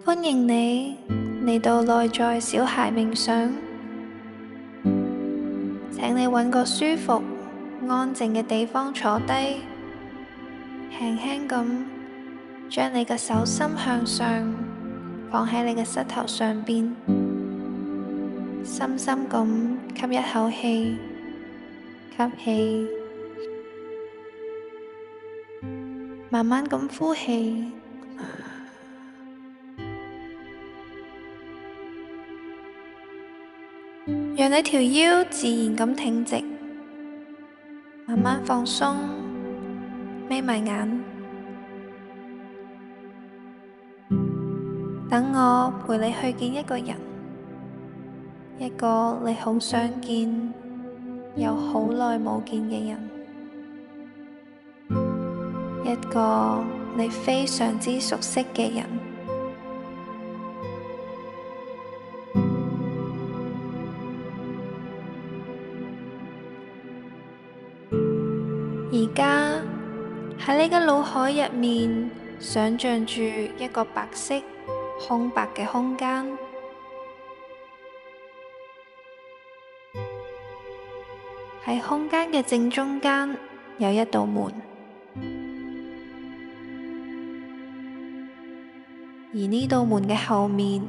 歡迎你嚟到內在小孩冥想，請你揾個舒服、安靜嘅地方坐低，輕輕咁將你嘅手心向上放喺你嘅膝頭上邊，深深咁吸一口氣，吸氣，慢慢咁呼氣。讓你條腰自然咁挺直，慢慢放鬆，眯埋眼。等我陪你去見一個人，一個你好想見又好耐冇見嘅人，一個你非常之熟悉嘅人。而家喺你嘅腦海入面，想象住一個白色空白嘅空間，喺空間嘅正中間有一道門，而呢道門嘅後面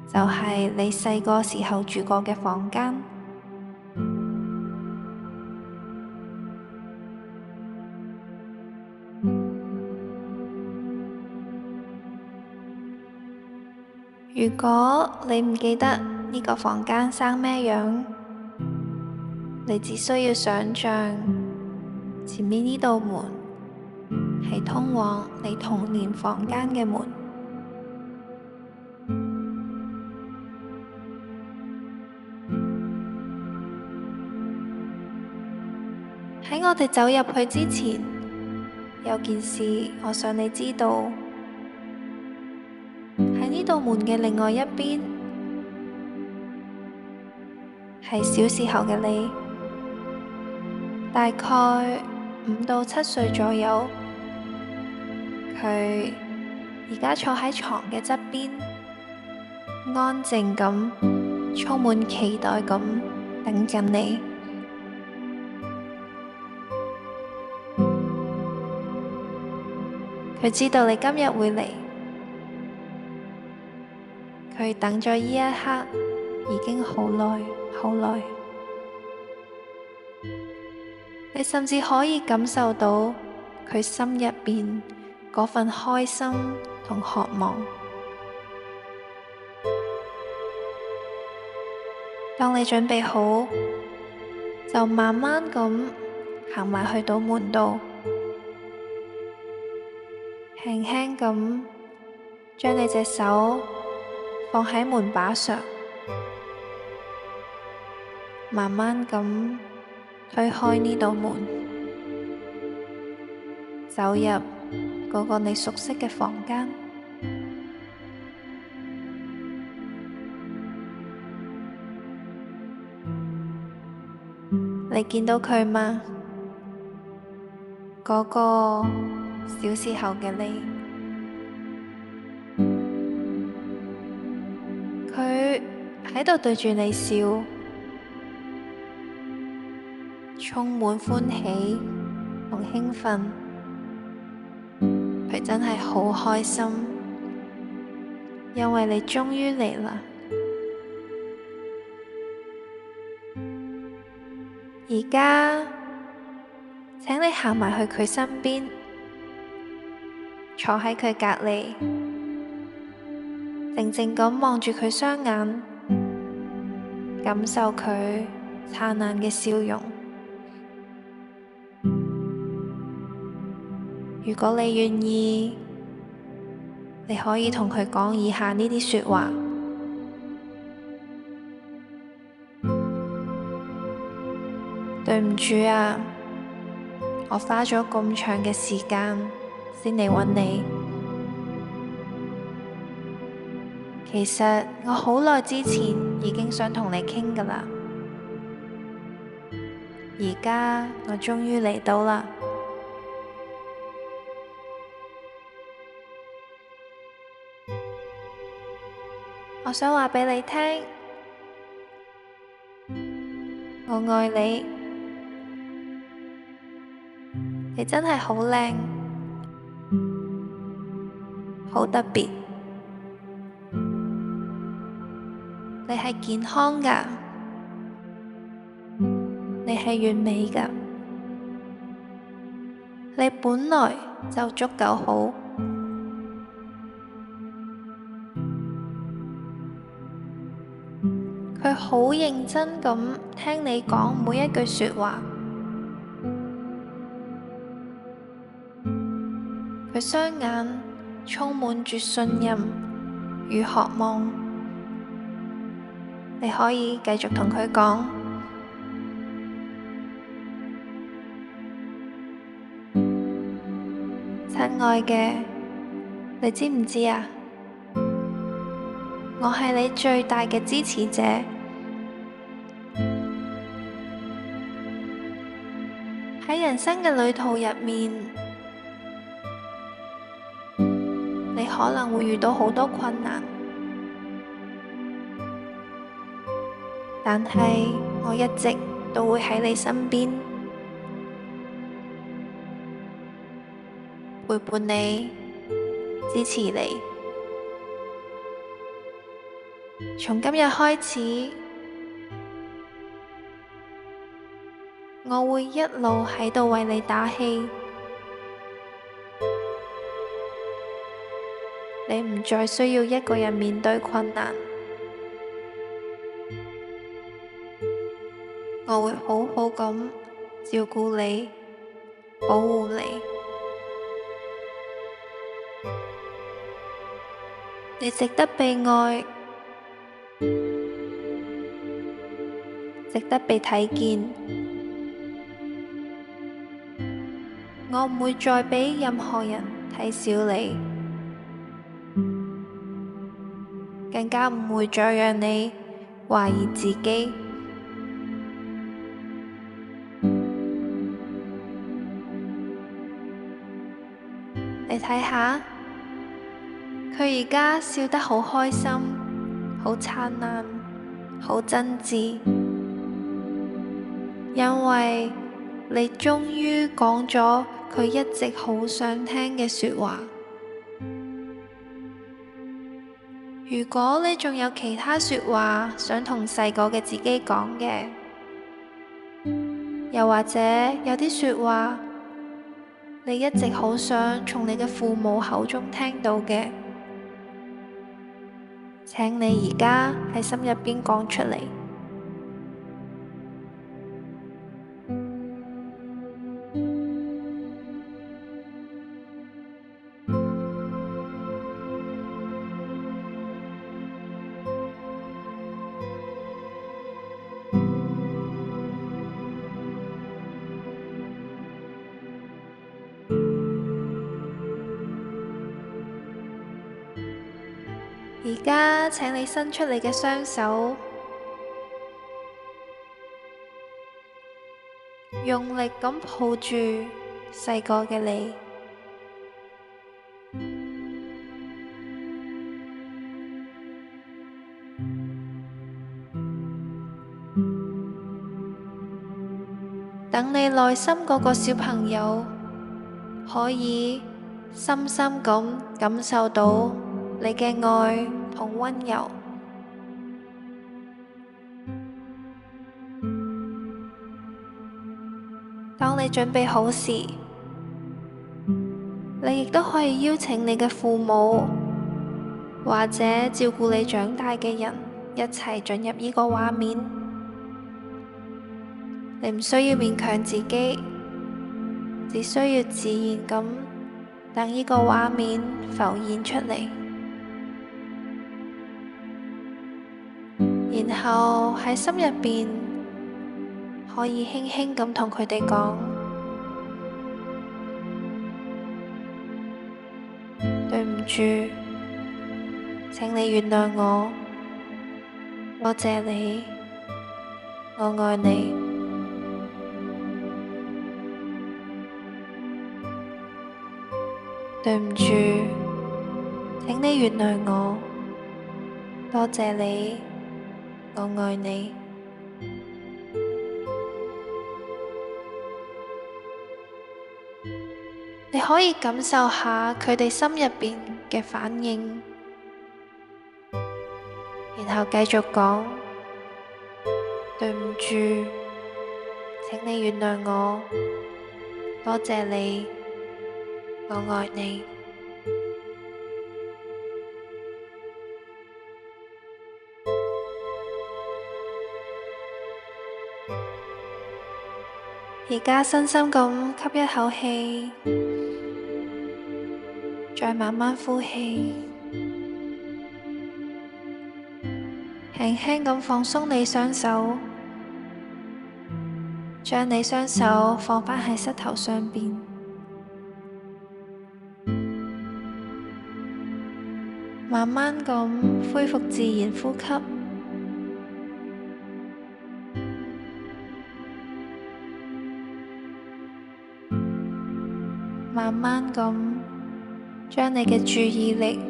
就係你細個時候住過嘅房間。如果你唔記得呢個房間生咩樣，你只需要想象前面呢道門係通往你童年房間嘅門。喺我哋走入去之前，有件事我想你知道。喺呢道門嘅另外一邊，係小時候嘅你，大概5到7歲左右。佢而家坐喺床嘅側邊，安靜咁，充滿期待咁等緊你。佢知道你今日會嚟。佢等咗呢一刻已經好耐好耐，你甚至可以感受到佢心入邊嗰份開心同渴望。當你準備好，就慢慢咁行埋去到門度，輕輕咁將你隻手放喺門把上，慢慢咁推開呢道門，走入嗰個你熟悉嘅房間。你見到佢嗎？嗰個小時候嘅你。佢喺度對住你笑，充滿歡喜同興奮。佢真係好開心，因為你終於嚟啦。而家，請你行埋去佢身邊，坐喺佢隔離，靜靜咁望住佢雙眼，感受佢燦爛嘅笑容。如果你願意，你可以同佢講以下呢啲說話。對唔住啊，我花咗咁長嘅時間先嚟搵你。其實我好耐之前已經想同你傾㗎喇，而家我終於嚟到啦。我想話畀你聽，我愛你，你真係好靚，好特別，你係健康㗎，你係完美㗎，你本來就足夠好。佢好認真咁聽你講每一句說話，佢雙眼充滿住信任與渴望。你可以繼續同佢講，親愛嘅，你知唔知啊？我係你最大嘅支持者。喺人生嘅旅途入面，你可能會遇到好多困難，但係我一直都會喺你身邊，陪伴你，支持你。從今日開始，我會一路喺度為你打氣。你唔再需要一個人面對困難，我會好好咁照顧你，保護你。你值得被愛，值得被睇見。我唔會再畀任何人睇小你，更加唔會再讓你懷疑自己。你睇下，佢而家笑得好開心，好燦爛，好真摯，因為你終於講咗佢一直好想聽嘅說話。如果你仲有其他說話想同細個嘅自己講嘅，又或者有啲說話你一直好想從你嘅父母口中聽到嘅，請你而家喺心入邊講出嚟。而家請你伸出你嘅雙手，用力咁抱住細個嘅你，等你內心嗰個小朋友可以深深咁感受到你嘅愛同溫柔。當你準備好時，你亦都可以邀請你嘅父母或者照顧你長大嘅人一齊進入呢個畫面。你唔需要勉強自己，只需要自然咁等呢個畫面浮現出嚟。然後喺心入邊可以輕輕咁同佢哋講，對唔住，請你原諒我，多謝你，我愛你。對唔住，請你原諒我，多謝你，我愛你。你可以感受下佢哋心入邊嘅反應，然後繼續講：對唔住，請你原諒我，多謝你，我愛你。而家深深咁吸一口氣，再慢慢呼氣，輕輕咁放鬆你雙手，將你雙手放返喺膝頭上邊，慢慢咁恢復自然呼吸。慢慢咁將你嘅注意力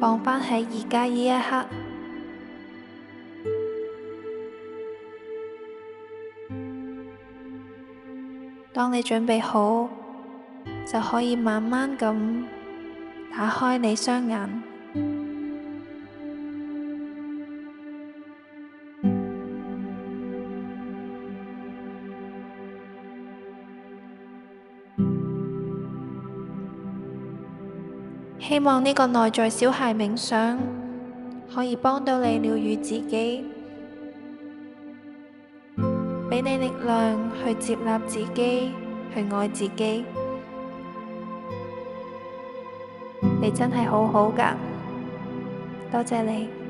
放返喺而家呢一刻。當你準備好，就可以慢慢咁打開你雙眼。希望呢個內在小孩冥想可以幫到你療癒自己，畀你力量去接納自己，去愛自己。你真係好好㗎，多謝你。